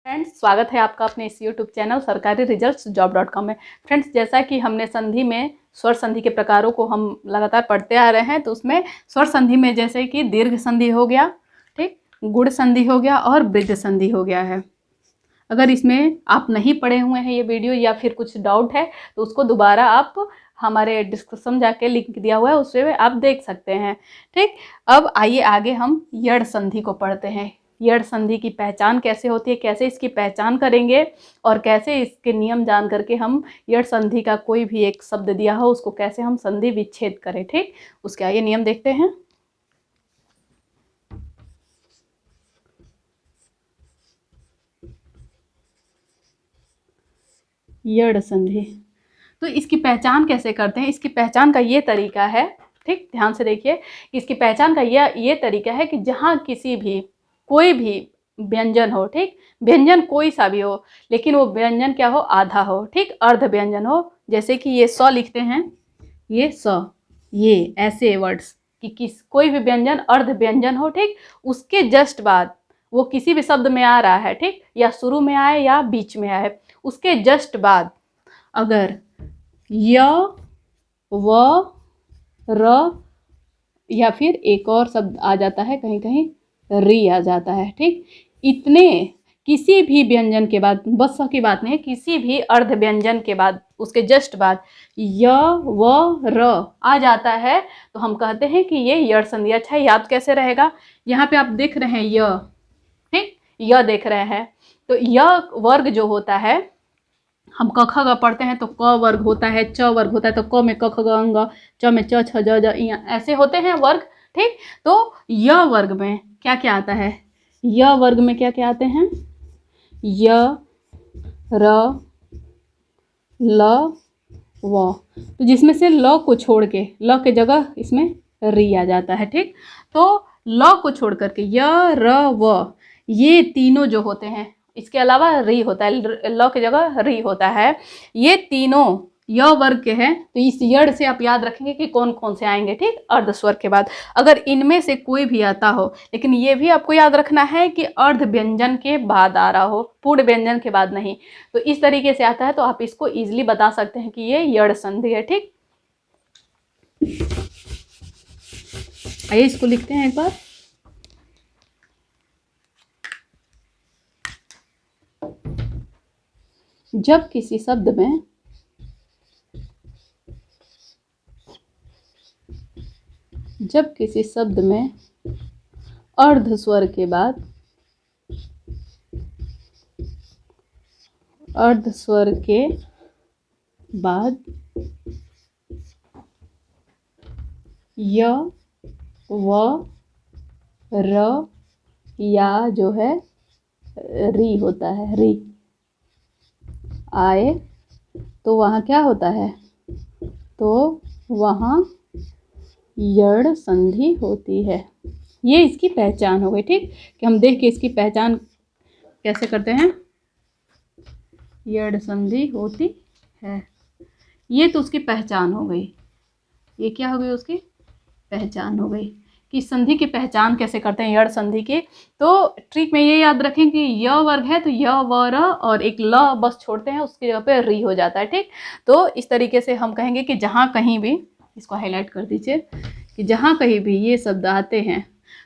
Friends, स्वागत है आपका अपने इस यूट्यूब चैनल सरकारी रिजल्ट्स जॉब.com में। फ्रेंड्स, जैसा कि हमने संधि में स्वर संधि के प्रकारों को हम लगातार पढ़ते आ रहे हैं, तो उसमें स्वर संधि में जैसे कि दीर्घ संधि हो गया, ठीक, गुण संधि हो गया और बृहद संधि हो गया है। अगर इसमें आप नहीं पढ़े हुए हैं ये वीडियो या फिर कुछ डाउट है तो उसको दोबारा आप हमारे डिस्क्रिप्शन जाके लिंक दिया हुआ है, उससे आप देख सकते हैं। ठीक, अब आइए आगे हम यड़ संधि को पढ़ते हैं। यड़ संधि की पहचान कैसे होती है, कैसे इसकी पहचान करेंगे और कैसे इसके नियम जान करके हम यड़ संधि का कोई भी एक शब्द दिया हो उसको कैसे हम संधि विच्छेद करें। ठीक, उसके आइए नियम देखते हैं। यड़ संधि, तो इसकी पहचान कैसे करते हैं? इसकी पहचान का ये तरीका है, ठीक, ध्यान से देखिए। इसकी पहचान का ये तरीका है कि जहाँ किसी भी कोई भी व्यंजन हो, ठीक, व्यंजन कोई सा भी हो, लेकिन वो व्यंजन क्या हो, आधा हो, ठीक, अर्ध व्यंजन हो। जैसे कि ये स लिखते हैं, ये स, ये ऐसे वर्ड्स कि कोई भी व्यंजन अर्ध व्यंजन हो, ठीक, उसके जस्ट बाद वो किसी भी शब्द में आ रहा है, ठीक, या शुरू में आए या बीच में आए, उसके जस्ट बाद अगर य, व, र या फिर एक और शब्द आ जाता है, कहीं कहीं री आ जाता है, ठीक, इतने किसी भी व्यंजन के बाद, बस की बात नहीं है, किसी भी अर्ध व्यंजन के बाद उसके जस्ट बाद य, व, र आ जाता है तो हम कहते हैं कि ये यड़ संधि। अच्छा, याद कैसे रहेगा? यहाँ पे आप देख रहे हैं य, ठीक, य देख रहे हैं, तो य वर्ग जो होता है, हम क ख ग पढ़ते हैं तो क वर्ग होता है, च वर्ग होता है, तो क में क ख ग अंग, च में च छ ज ज इ ऐसे होते हैं वर्ग, ठीक। तो य वर्ग में क्या क्या आता है? य वर्ग में क्या क्या आते हैं? य, र, ल, व। तो जिसमें से ल को छोड़ के, ल के जगह इसमें री आ जाता है, ठीक। तो ल को छोड़ करके य, र, व, ये तीनों जो होते हैं, इसके अलावा री होता है, ल की जगह री होता है, ये तीनों य वर्ग के हैं। तो इस यड़ से आप याद रखेंगे कि कौन कौन से आएंगे, ठीक, अर्ध स्वर के बाद। अगर इनमें से कोई भी आता हो, लेकिन ये भी आपको याद रखना है कि अर्ध व्यंजन के बाद आ रहा हो, पूर्ण व्यंजन के बाद नहीं। तो इस तरीके से आता है तो आप इसको इजीली बता सकते हैं कि ये यड़ संधि है, ठीक। आइए इसको लिखते हैं एक बार। जब किसी शब्द में अर्ध स्वर के बाद य, व, र या जो है री होता है, री आए तो वहाँ क्या होता है? तो वहाँ यड़ संधि होती है। ये इसकी पहचान हो गई, ठीक, कि हम देख के इसकी पहचान कैसे करते हैं। यड़ संधि होती है, ये तो उसकी पहचान हो गई। ये क्या हो गई? उसकी पहचान हो गई कि संधि की पहचान कैसे करते हैं यड़ संधि की। तो ट्रिक में ये याद रखें कि य वर्ग है तो य, व, र और एक ल बस छोड़ते हैं, उसकी जगह पे री हो जाता है, ठीक। तो इस तरीके से हम कहेंगे कि जहाँ कहीं भी, इसको हाईलाइट कर दीजिए, कि जहाँ कहीं भी ये शब्द आते हैं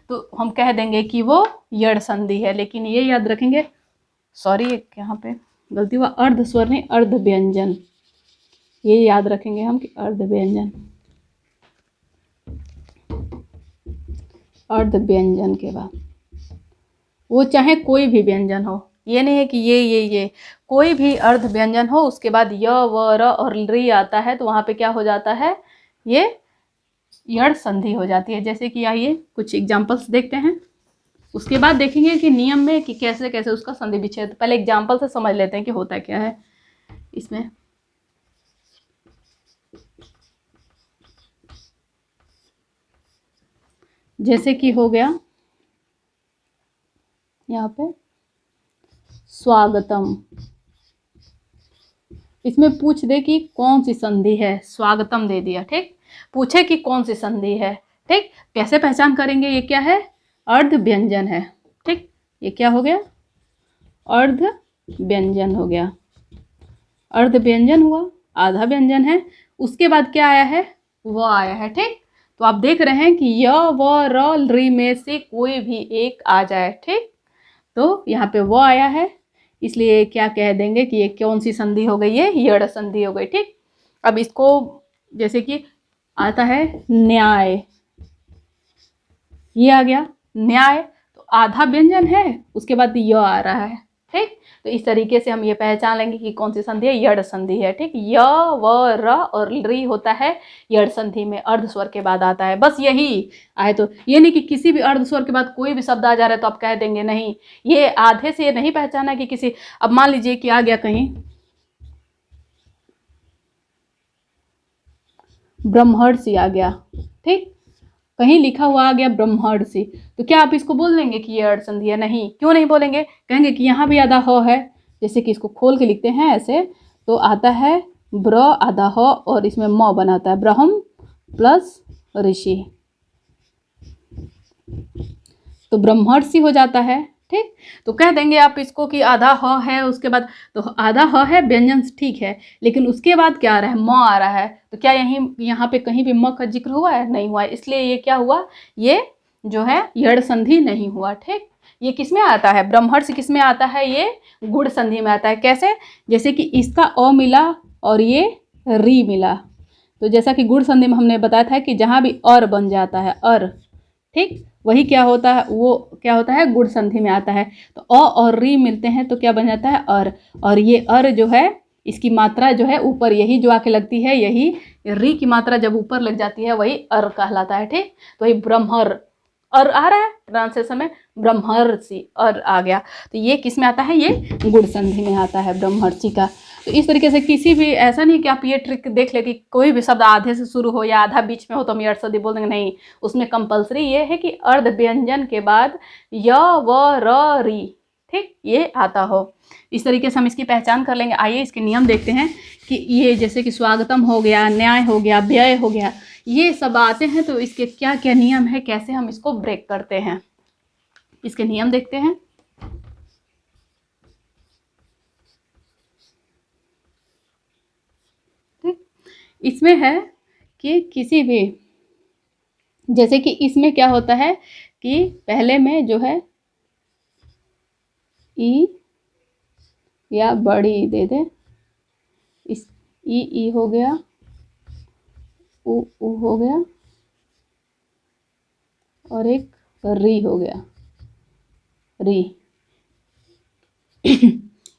तो हम कह देंगे कि वो यड़ संधि है। लेकिन ये याद रखेंगे, सॉरी यहाँ पे गलती हुआ, अर्ध स्वर नहीं, अर्ध व्यंजन, ये याद रखेंगे हम कि अर्ध व्यंजन, अर्ध व्यंजन के बाद वो चाहे कोई भी व्यंजन हो, ये नहीं है कि ये कोई भी अर्ध व्यंजन हो, उसके बाद य, व, र और री आता है तो वहाँ पे क्या हो जाता है? ये यड़ संधि हो जाती है। जैसे कि आइए कुछ एग्जांपल्स देखते हैं, उसके बाद देखेंगे कि नियम में कि कैसे कैसे उसका संधि विच्छेद। पहले एग्जाम्पल से समझ लेते हैं कि होता क्या है इसमें। जैसे कि हो गया यहाँ पे स्वागतम, इसमें पूछ दे कि कौन सी संधि है, स्वागतम दे दिया, ठीक, पूछे कि कौन सी संधि है, ठीक, कैसे पहचान करेंगे? ये क्या है? अर्ध व्यंजन है, ठीक, ये क्या हो गया? अर्ध व्यंजन हो गया, अर्ध व्यंजन हुआ, आधा व्यंजन है। उसके बाद क्या आया है, व आया है। ठीक, तो आप देख रहे हैं कि य व र री में से कोई भी एक आ जाए। ठीक, तो यहाँ पे व आया है, इसलिए क्या कह देंगे कि ये कौन सी संधि हो गई है, यड़ संधि हो गई। ठीक, अब इसको जैसे कि आता है न्याय, ये आ गया न्याय, तो आधा व्यंजन है, उसके बाद य आ रहा है। ठीक, तो इस तरीके से हम ये पहचान लेंगे कि कौन सी संधि है, यड़ संधि है। ठीक, य व र और री होता है यड़ संधि में, अर्ध स्वर के बाद आता है। बस यही आए, तो ये नहीं कि किसी भी अर्ध स्वर के बाद कोई भी शब्द आ जा रहा है तो आप कह देंगे नहीं, ये आधे से ये नहीं पहचाना कि किसी, अब मान लीजिए कि आ गया कहीं ब्रह्मर्षि आ गया। ठीक, कहीं लिखा हुआ आ गया ब्रह्मर्षि, तो क्या आप इसको बोल देंगे कि ये अर्ध संधि है? नहीं, क्यों नहीं बोलेंगे? कहेंगे कि यहाँ भी आधा ह है, जैसे कि इसको खोल के लिखते हैं ऐसे, तो आता है ब्र आधा ह और इसमें म बनाता है, ब्रह्म प्लस ऋषि, तो ब्रह्मर्षि हो जाता है। ठीक, तो कह देंगे आप इसको कि आधा ह है, उसके बाद तो आधा ह है व्यंजन, ठीक है, लेकिन उसके बाद क्या आ रहा है, म आ रहा है, तो क्या यहीं यहाँ पे कहीं भी म का जिक्र हुआ है? नहीं हुआ है, इसलिए ये क्या हुआ, ये जो है यड़ संधि नहीं हुआ। ठीक, ये किस में आता है, ब्रह्मर्षि किस में आता है, ये गुड़ संधि में आता है। कैसे, जैसे कि इसका अ मिला और ये री मिला, तो जैसा कि गुड़ संधि में हमने बताया था कि जहाँ भी अर बन जाता है, अर, ठीक, वही क्या होता है, वो क्या होता है, गुड़ संधि में आता है। तो अ और री मिलते हैं तो क्या बन जाता है, अर, और ये अर जो है इसकी मात्रा जो है ऊपर, यही जो आके लगती है, यही री की मात्रा जब ऊपर लग जाती है वही अर कहलाता है। ठीक, तो वही ब्रह्मर, और आ रहा है ट्रांसलेशन में ब्रह्मर्षि, और आ गया, तो ये किस में आता है, ये गुड़ संधि में आता है ब्रह्मर्षि का। तो इस तरीके से किसी भी, ऐसा नहीं कि आप ये ट्रिक देख ले कि कोई भी शब्द आधे से शुरू हो या आधा बीच में हो तो हम यड़ संधि बोल देंगे, नहीं, उसमें कंपलसरी ये है कि अर्ध व्यंजन के बाद य व र री, ठीक, ये आता हो। इस तरीके से हम इसकी पहचान कर लेंगे। आइए इसके नियम देखते हैं कि ये जैसे कि स्वागतम हो गया, न्याय हो गया, व्यय हो गया, ये सब आते हैं, तो इसके क्या क्या नियम है, कैसे हम इसको ब्रेक करते हैं, इसके नियम देखते हैं। ठीक, इसमें है कि किसी भी, जैसे कि इसमें क्या होता है कि पहले में जो है ई या बड़ी दे दे, इस ई हो गया, उ हो गया, और एक री हो गया, री।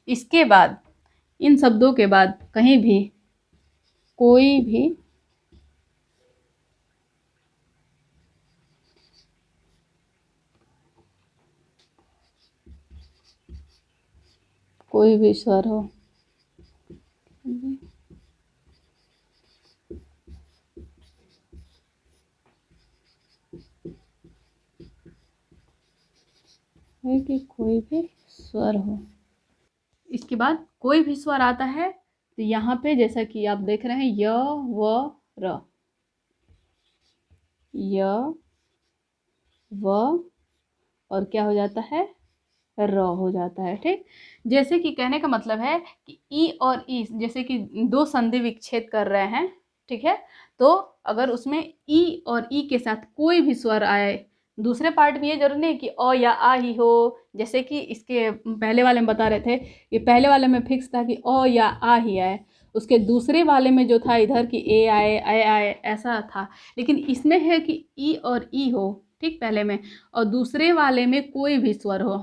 इसके बाद इन शब्दों के बाद कहीं भी कोई भी स्वर हो, है कि कोई भी स्वर हो, इसके बाद कोई भी स्वर आता है तो यहाँ पे जैसा कि आप देख रहे हैं य व र, य व और क्या हो जाता है, र हो जाता है। ठीक, जैसे कि कहने का मतलब है कि ई और ई जैसे कि दो संधि विच्छेद कर रहे हैं, ठीक है, तो अगर उसमें ई और ई के साथ कोई भी स्वर आए, दूसरे पार्ट में ये जरूरी नहीं कि अ या आ ही हो, जैसे कि इसके पहले वाले में बता रहे थे, ये पहले वाले में फिक्स था कि अ या आ ही आए, उसके दूसरे वाले में जो था इधर कि ए आए, ए आए, ऐसा था, लेकिन इसमें है कि ई और ई हो, ठीक, पहले में, और दूसरे वाले में कोई भी स्वर हो।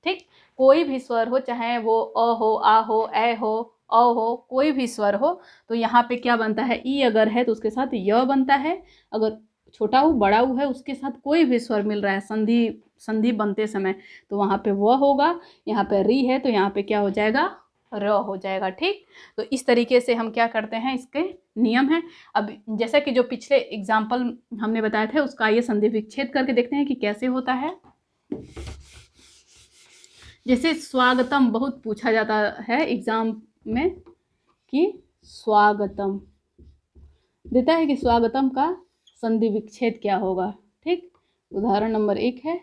ठीक, कोई भी स्वर हो, चाहे वो अ हो, आ हो, ए हो, अ हो, कोई भी स्वर हो, तो यहाँ पे क्या बनता है, ई अगर है तो उसके साथ य बनता है, अगर छोटा ऊ बड़ा ऊ है उसके साथ कोई भी स्वर मिल रहा है संधि संधि बनते समय, तो वहाँ पे वह होगा, यहाँ पे री है तो यहाँ पे क्या हो जाएगा, र हो जाएगा। ठीक, तो इस तरीके से हम क्या करते हैं, इसके नियम हैं। अब जैसा कि जो पिछले एग्जाम्पल हमने बताए थे उसका ये संधि विच्छेद करके देखते हैं कि कैसे होता है। जैसे स्वागतम बहुत पूछा जाता है एग्जाम में कि स्वागतम देता है कि स्वागतम का संधि विच्छेद क्या होगा। ठीक, उदाहरण नंबर 1 है,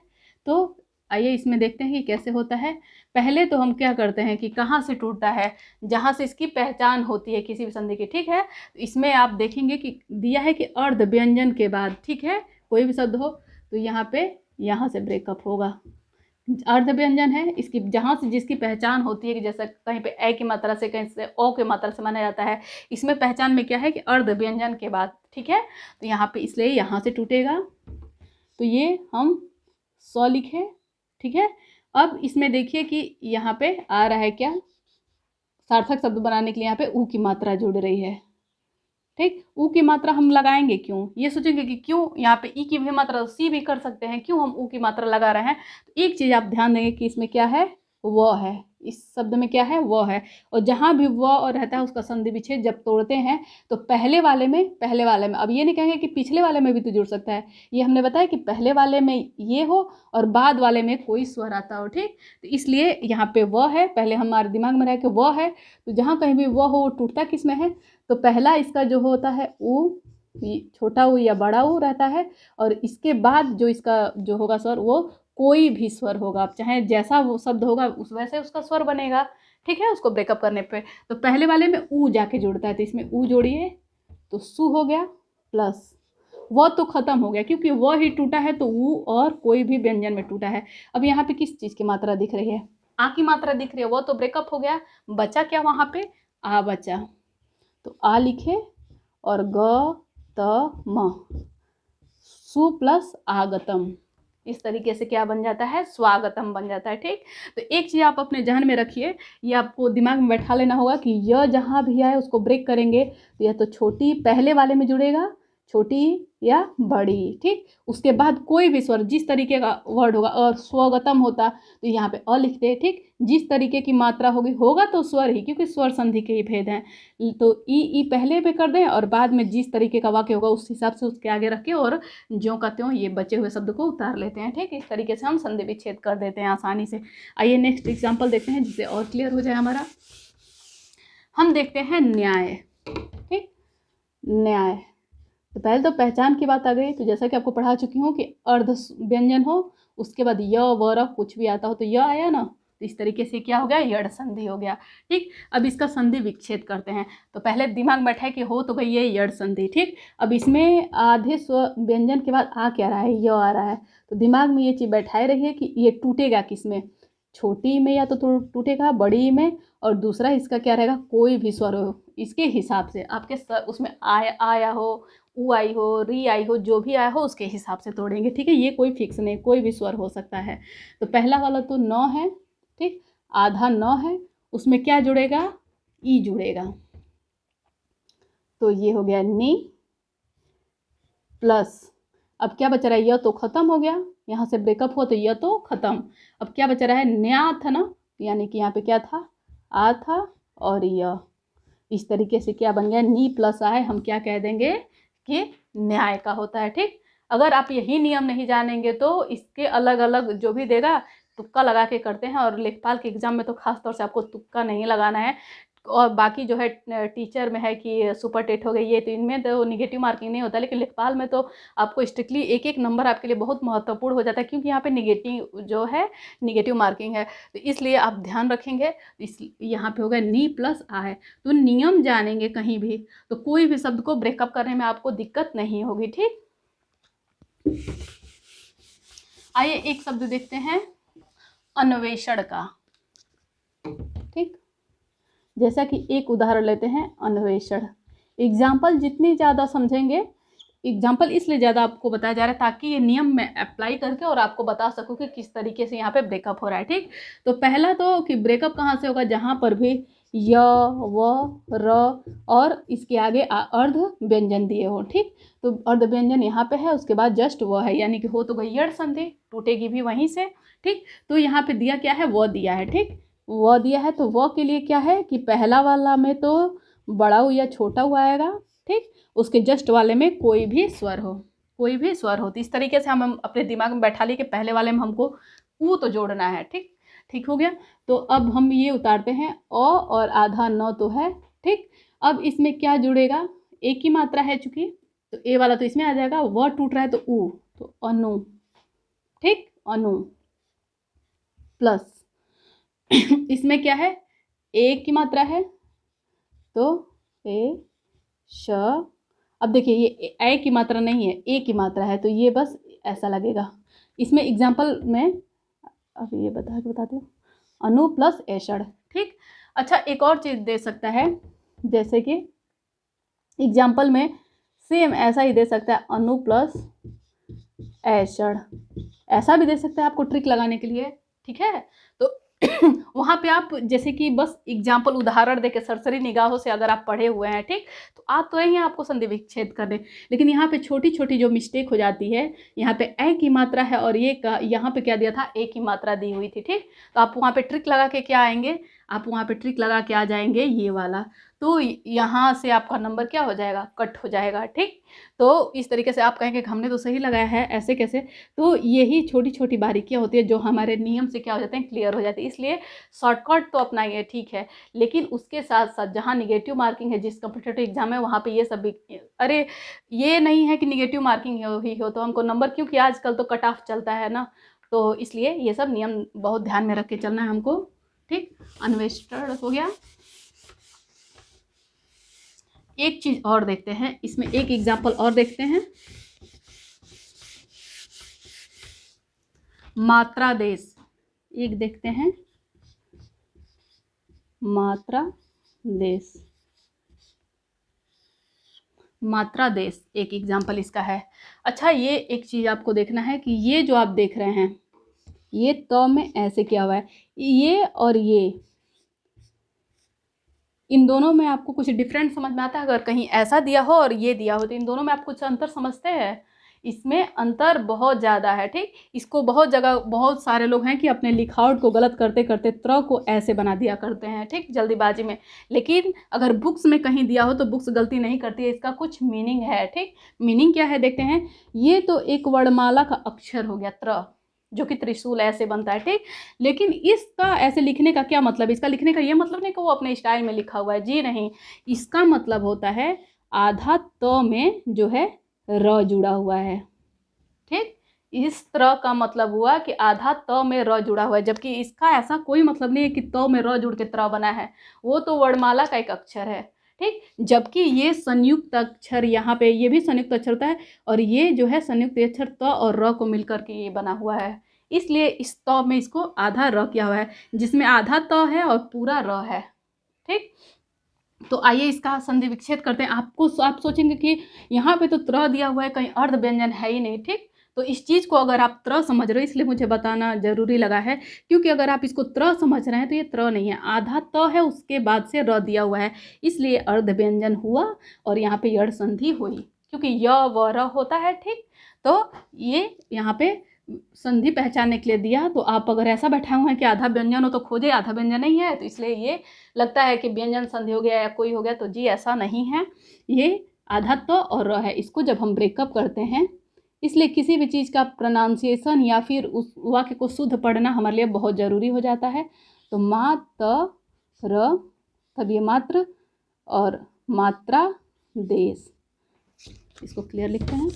तो आइए इसमें देखते हैं कि कैसे होता है। पहले तो हम क्या करते हैं कि कहाँ से टूटता है, जहाँ से इसकी पहचान होती है किसी भी संधि की, ठीक है। इसमें आप देखेंगे कि दिया है कि अर्ध व्यंजन के बाद, ठीक है, कोई भी शब्द हो तो यहाँ पे यहाँ से ब्रेकअप होगा। अर्ध व्यंजन है, इसकी जहाँ से जिसकी पहचान होती है कि जैसे कहीं पे ए की मात्रा से, कहीं से ओ की मात्रा से माना जाता है, इसमें पहचान में क्या है कि अर्ध व्यंजन के बाद, ठीक है। तो यहाँ पे इसलिए यहाँ से टूटेगा, तो ये हम 100 लिखे, ठीक है। अब इसमें देखिए कि यहाँ पे आ रहा है क्या, सार्थक शब्द बनाने के लिए यहाँ पे ऊ की मात्रा जुड़ रही है, ठीक। ऊ की मात्रा हम लगाएंगे क्यों, ये सोचेंगे कि क्यों यहाँ पे ई की भी मात्रा सी भी कर सकते हैं, क्यों हम ऊ की मात्रा लगा रहे हैं। तो एक चीज़ आप ध्यान देंगे कि इसमें क्या है, वो है, इस शब्द में क्या है, वो है। और जहाँ भी वो और रहता है उसका संधि विच्छेद जब तोड़ते हैं तो पहले वाले में अब ये नहीं कहेंगे कि पिछले वाले में भी तो जुड़ सकता है, ये हमने बताया कि पहले वाले में ये हो और बाद वाले में कोई स्वर आता हो, ठीक। तो इसलिए यहाँ पे वो है, पहले हमारे दिमाग में रह के वो है, तो जहाँ कहीं भी वो हो वो टूटता किस में है, तो पहला इसका जो होता है ऊ, छोटा ऊ या बड़ा ऊ रहता है, और इसके बाद जो इसका जो होगा स्वर वो कोई भी स्वर होगा, आप चाहे जैसा वो शब्द होगा उस वैसे उसका स्वर बनेगा, ठीक है, उसको ब्रेकअप करने पे। तो पहले वाले में ऊ जाके जुड़ता है, तो इसमें ऊ जोड़िए तो सु हो गया, प्लस वो तो खत्म हो गया क्योंकि वो ही टूटा है, तो ऊ और कोई भी व्यंजन में टूटा है। अब यहाँ पे किस चीज़ की मात्रा दिख रही है, आ की मात्रा दिख रही है, वो तो ब्रेकअप हो गया, बचा क्या वहाँ पे, आ बचा, तो आ लिखे और ग त म, सु प्लस आगतम, इस तरीके से क्या बन जाता है, स्वागतम बन जाता है, ठीक। तो एक चीज़ आप अपने ध्यान में रखिए, ये आपको दिमाग में बैठा लेना होगा कि यह जहाँ भी आए उसको ब्रेक करेंगे तो यह तो छोटी पहले वाले में जुड़ेगा, छोटी या बड़ी, ठीक। उसके बाद कोई भी स्वर जिस तरीके का वर्ड होगा, और स्वगतम होता तो यहाँ पे अ लिखते, ठीक। जिस तरीके की मात्रा होगी होगा तो स्वर ही, क्योंकि स्वर संधि के ही भेद हैं, तो ई पहले पे कर दें और बाद में जिस तरीके का वाक्य होगा उस हिसाब से उसके आगे रखें और ज्यों का त्यों ये बचे हुए शब्द को उतार लेते हैं, ठीक। इस तरीके से हम संधि विच्छेद कर देते हैं आसानी से। आइए नेक्स्ट एग्जाम्पल देखते हैं जिससे और क्लियर हो जाए हमारा। हम देखते हैं न्याय, ठीक। न्याय, तो पहले तो पहचान की बात आ गई, तो जैसा कि आपको पढ़ा चुकी हूँ कि अर्ध व्यंजन हो उसके बाद य व र कुछ भी आता हो तो य आया ना, तो इस तरीके से क्या हो गया, यड़ संधि हो गया, ठीक। अब इसका संधि विच्छेद करते हैं, तो पहले दिमाग में बैठा है कि हो तो गई ये यड़ संधि, ठीक। अब इसमें आधे स्व व्यंजन के बाद आ क्या रहा है, य आ रहा है, तो दिमाग में ये चीज़ बैठाए रहिए कि ये टूटेगा किस में, छोटी में या तो टूटेगा बड़ी में, और दूसरा इसका क्या रहेगा, कोई भी स्वर हो इसके हिसाब से, आपके उसमें आया हो, ऊ आई हो, री आई हो, जो भी आया हो उसके हिसाब से तोड़ेंगे, ठीक है। ये कोई फिक्स नहीं, कोई भी स्वर हो सकता है। तो पहला वाला तो न है, ठीक, आधा न है, उसमें क्या जुड़ेगा, ई जुड़ेगा, तो ये हो गया नी, प्लस अब क्या बच रहा है, यह तो खत्म हो गया, यहाँ से ब्रेकअप हुआ तो यह तो खत्म, अब क्या बच रहा है, न्या था ना, यानी कि यहाँ पे क्या था, आ था और यह, इस तरीके से क्या बन गया, नी प्लस आए हम क्या कह देंगे कि न्याय का होता है, ठीक। अगर आप यही नियम नहीं जानेंगे तो इसके अलग अलग जो भी देगा तुक्का लगा के करते हैं, और लेखपाल के एग्जाम में तो खास तौर से आपको तुक्का नहीं लगाना है, और बाकी जो है टीचर में है कि सुपर टेट हो गई ये, तो इनमें तो निगेटिव मार्किंग नहीं होता, लेकिन लेखपाल में तो आपको स्ट्रिक्टली एक एक नंबर आपके लिए बहुत महत्वपूर्ण हो जाता है, क्योंकि यहाँ पे निगेटिव जो है निगेटिव मार्किंग है, तो इसलिए आप ध्यान रखेंगे। इस यहाँ पे होगा नी प्लस आ है, तो नियम जानेंगे कहीं भी तो कोई भी शब्द को ब्रेकअप करने में आपको दिक्कत नहीं होगी, ठीक। आइए एक शब्द देखते हैं अन्वेषण का, ठीक। जैसा कि एक उदाहरण लेते हैं अन्वेषण, एग्जाम्पल जितनी ज़्यादा समझेंगे, एग्जाम्पल इसलिए ज़्यादा आपको बताया जा रहा है ताकि ये नियम मैं अप्लाई करके और आपको बता सकूँ कि किस तरीके से यहाँ पे ब्रेकअप हो रहा है, ठीक। तो पहला तो कि ब्रेकअप कहाँ से होगा, जहाँ पर भी य व र और इसके आगे अर्ध व्यंजन दिए हो, ठीक। तो अर्ध व्यंजन यहाँ पे है, उसके बाद जस्ट वो है, यानी कि हो तो गई यड़ संधि, टूटेगी भी वहीं से, ठीक। तो यहाँ पे दिया क्या है, वो दिया है, ठीक, वो दिया है, तो वो के लिए क्या है कि पहला वाला में तो बड़ा ऊ या छोटा ऊ आएगा, ठीक। उसके जस्ट वाले में कोई भी स्वर हो, कोई भी स्वर हो, तो इस तरीके से हम अपने दिमाग में बैठा लिए कि पहले वाले में हमको ऊ तो जोड़ना है, ठीक, ठीक हो गया। तो अब हम ये उतारते हैं अ और आधा न तो है, ठीक। अब इसमें क्या जुड़ेगा, एक ही मात्रा है चूंकि, तो ए वाला तो इसमें आ जाएगा, व टूट रहा है तो ऊ, तो अनु, ठीक, अनु, प्लस इसमें क्या है, ए की मात्रा है, तो ए श। अब देखिए ये ए की मात्रा नहीं है, ए की मात्रा है, तो ये बस ऐसा लगेगा। इसमें एग्जाम्पल में अब ये बताती हूँ, अनु प्लस एषण। ठीक। अच्छा, एक और चीज़ दे सकता है, जैसे कि एग्जाम्पल में सेम ऐसा ही दे सकता है, अनु प्लस एषण, ऐसा भी दे सकता है आपको ट्रिक लगाने के लिए। ठीक है, तो वहाँ पे आप जैसे कि बस एग्जाम्पल उदाहरण देके सरसरी निगाहों से अगर आप पढ़े हुए हैं, ठीक, तो आप तो यही आपको संधि विच्छेद करने, लेकिन यहाँ पे छोटी छोटी जो मिस्टेक हो जाती है, यहाँ पे ए की मात्रा है और ये का यहाँ पे क्या दिया था, ए की मात्रा दी हुई थी। ठीक, तो आप वहाँ पे ट्रिक लगा के क्या आएंगे, आप वहाँ पे ट्रिक लगा के आ जाएंगे ये वाला, तो यहाँ से आपका नंबर क्या हो जाएगा, कट हो जाएगा। ठीक, तो इस तरीके से आप कहेंगे कि हमने तो सही लगाया है, ऐसे कैसे, तो यही छोटी छोटी बारीकियाँ होती है जो हमारे नियम से क्या हो जाते हैं, क्लियर हो जाते हैं। इसलिए शॉर्टकट तो अपनाइए, ठीक है, लेकिन उसके साथ साथ जहाँ निगेटिव मार्किंग है, जिस कॉम्पिटिटिव एग्जाम है, वहाँ पे ये सब भी, अरे ये नहीं है कि निगेटिव मार्किंग हो तो हमको नंबर, क्योंकि आजकल तो कट ऑफ चलता है ना, तो इसलिए ये सब नियम बहुत ध्यान में रख के चलना है हमको। ठीक, अनवेस्टेड हो गया। एक चीज और देखते हैं, इसमें एक एग्जाम्पल और देखते हैं, मात्रा देश, एक देखते हैं, मात्रा देश, मात्रा देश एक एग्जाम्पल इसका है। अच्छा, ये एक चीज़ आपको देखना है कि ये जो आप देख रहे हैं, ये तो में ऐसे क्या हुआ है, ये और ये, इन दोनों में आपको कुछ डिफरेंट समझ में आता है? अगर कहीं ऐसा दिया हो और ये दिया हो, तो इन दोनों में आप कुछ अंतर समझते हैं? इसमें अंतर बहुत ज़्यादा है। ठीक, इसको बहुत जगह बहुत सारे लोग हैं कि अपने लिखावट को गलत करते करते त्र को ऐसे बना दिया करते हैं, ठीक, जल्दीबाजी में। लेकिन अगर बुक्स में कहीं दिया हो तो बुक्स गलती नहीं करती है, इसका कुछ मीनिंग है। ठीक, मीनिंग क्या है देखते हैं। ये तो एक वर्णमाला का अक्षर हो गया त्र, जो कि त्रिशूल ऐसे बनता है। ठीक, लेकिन इसका ऐसे लिखने का क्या मतलब, इसका लिखने का ये मतलब नहीं कि वो अपने स्टाइल में लिखा हुआ है, जी नहीं, इसका मतलब होता है आधा त में जो है र जुड़ा हुआ है। ठीक, इस तरह का मतलब हुआ कि आधा त में र जुड़ा हुआ है, जबकि इसका ऐसा कोई मतलब नहीं है कि त में र जुड़ के त्र बना है, वो तो वर्णमाला का एक अक्षर है। ठीक, जबकि ये संयुक्त अक्षर, यहाँ पे ये भी संयुक्त अक्षर होता है, और ये जो है संयुक्त अक्षर त और र को मिलकर के ये बना हुआ है, इसलिए इस त में इसको आधा र किया हुआ है, जिसमें आधा त है और पूरा र है। ठीक, तो आइए इसका संधि विच्छेद करते हैं। आप सोचेंगे कि यहाँ पे तो त्र दिया हुआ है, कहीं अर्ध व्यंजन है ही नहीं। ठीक, तो इस चीज़ को अगर आप त्र समझ रहे हो, इसलिए मुझे बताना जरूरी लगा है, क्योंकि अगर आप इसको त्र समझ रहे हैं तो ये त्र नहीं है, आधा त है, उसके बाद से र दिया हुआ है, इसलिए अर्ध व्यंजन हुआ और यहाँ पे यड़ संधि हुई, क्योंकि य व र होता है। ठीक, तो ये यहाँ पे संधि पहचानने के लिए दिया। तो आप अगर ऐसा बैठा हुआ है कि आधा व्यंजन हो तो खोजे, आधा व्यंजन नहीं है, तो इसलिए ये लगता है कि व्यंजन संधि हो गया या कोई हो गया, तो जी ऐसा नहीं है, ये आधा तो और र है। इसको जब हम ब्रेकअप करते हैं, इसलिए किसी भी चीज़ का प्रोनाउंसिएशन या फिर उस वाक्य को शुद्ध पढ़ना हमारे लिए बहुत ज़रूरी हो जाता है। तो मा त र, तब ये मात्र और मात्रा देश, इसको क्लियर लिखते हैं।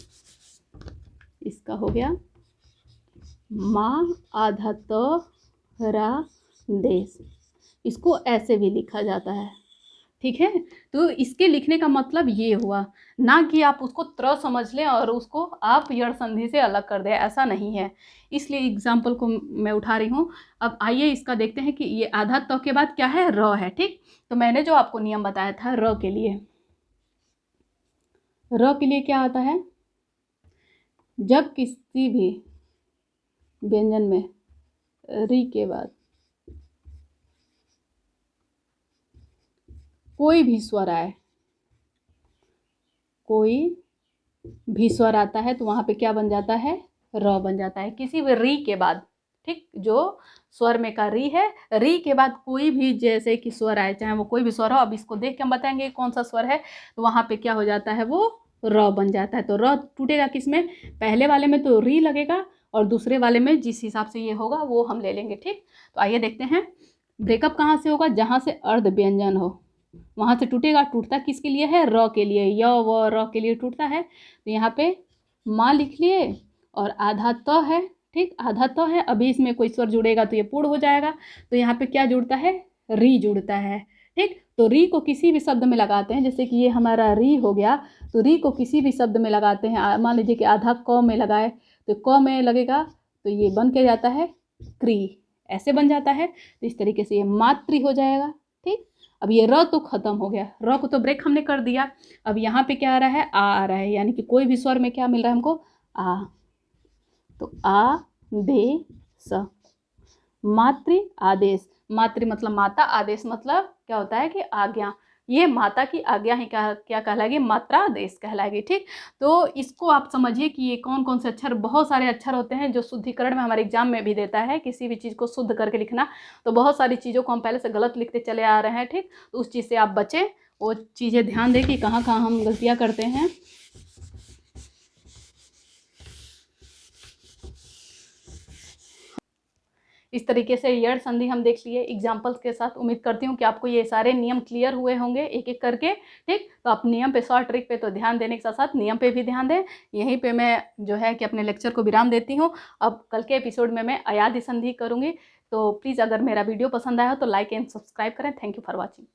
इसका हो गया माँ आधा त रा देश, इसको ऐसे भी लिखा जाता है। ठीक है, तो इसके लिखने का मतलब ये हुआ, ना कि आप उसको त्र समझ लें और उसको आप यड़ संधि से अलग कर दें, ऐसा नहीं है। इसलिए एग्जाम्पल को मैं उठा रही हूँ। अब आइए इसका देखते हैं कि ये आधा त के बाद क्या है, र है। ठीक, तो मैंने जो आपको नियम बताया था र के लिए, र के लिए क्या आता है, जब किसी भी व्यंजन में री के बाद कोई भी स्वर आए, कोई भी स्वर आता है, तो वहाँ पे क्या बन जाता है, र बन जाता है, किसी भी री के बाद। ठीक, जो स्वर में का री है, री के बाद कोई भी जैसे कि स्वर आए, चाहे वो कोई भी स्वर हो, अब इसको देख के हम बताएंगे कौन सा स्वर है, तो वहाँ पे क्या हो जाता है, वो र बन जाता है। तो र टूटेगा किस में, पहले वाले में तो री लगेगा, और दूसरे वाले में जिस हिसाब से ये होगा वो हम ले लेंगे। ठीक, तो आइए देखते हैं ब्रेकअप कहाँ से होगा, जहाँ से अर्ध व्यंजन हो वहाँ से टूटेगा। टूटता किसके लिए है, र के लिए, य व र के लिए टूटता है। तो यहाँ पे माँ लिख लिए और आधा त है, ठीक, आधा तो है, अभी इसमें कोई स्वर जुड़ेगा तो ये पूर्ण हो जाएगा। तो यहाँ पे क्या जुड़ता है, री जुड़ता है। ठीक, तो री को किसी भी शब्द में लगाते हैं, जैसे कि ये हमारा री हो गया, तो री को किसी भी शब्द में लगाते हैं। मान लीजिए कि आधा क में लगाए तो क में लगेगा, तो ये बन के जाता है क्री, ऐसे बन जाता है। तो इस तरीके से ये मातृ हो जाएगा। ठीक, अब ये र तो खत्म हो गया, र को तो ब्रेक हमने कर दिया। अब यहाँ पे क्या आ रहा है, आ रहा है, यानी कि कोई भी स्वर में क्या मिल रहा है हमको, आ। तो आ दे स, मातृ आदेश, मातृ मतलब माता, आदेश मतलब क्या होता है कि आज्ञा। ये माता की आज्ञा ही क्या कहलाएगी, मात्रादेश कहलाएगी। ठीक, तो इसको आप समझिए कि ये कौन कौन से अक्षर, बहुत सारे अक्षर होते हैं जो शुद्धिकरण में हमारे एग्जाम में भी देता है, किसी भी चीज़ को शुद्ध करके लिखना। तो बहुत सारी चीज़ों को हम पहले से गलत लिखते चले आ रहे हैं। ठीक, तो उस चीज़ से आप बचें, वो चीज़ें ध्यान दें कि कहाँ कहाँ हम गलतियाँ करते हैं। इस तरीके से यड़ संधि हम देख लिए एग्जाम्पल्स के साथ। उम्मीद करती हूँ कि आपको ये सारे नियम क्लियर हुए होंगे एक एक करके। ठीक, तो आप नियम पे, शॉर्ट ट्रिक पे तो ध्यान देने के साथ साथ नियम पे भी ध्यान दें। यहीं पे मैं जो है कि अपने लेक्चर को विराम देती हूँ। अब कल के एपिसोड में मैं अयादि संधि करूँगी। तो प्लीज़ अगर मेरा वीडियो पसंद आया हो तो लाइक एंड सब्सक्राइब करें। Thank you for watching.